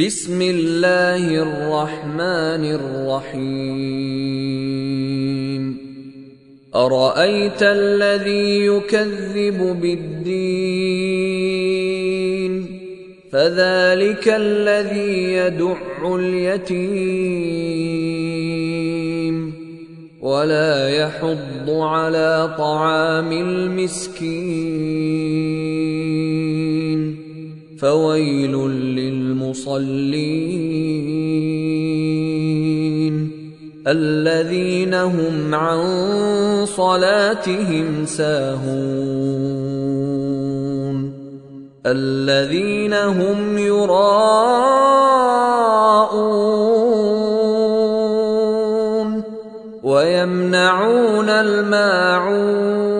بسم الله الرحمن الرحيم أرأيت الذي يكذب بالدين فذلك الذي يدع اليتيم ولا يحض على طعام المسكين فويل للمصلين الذين هم عن صلاتهم ساهون الذين هم يراءون ويمنعون الماعون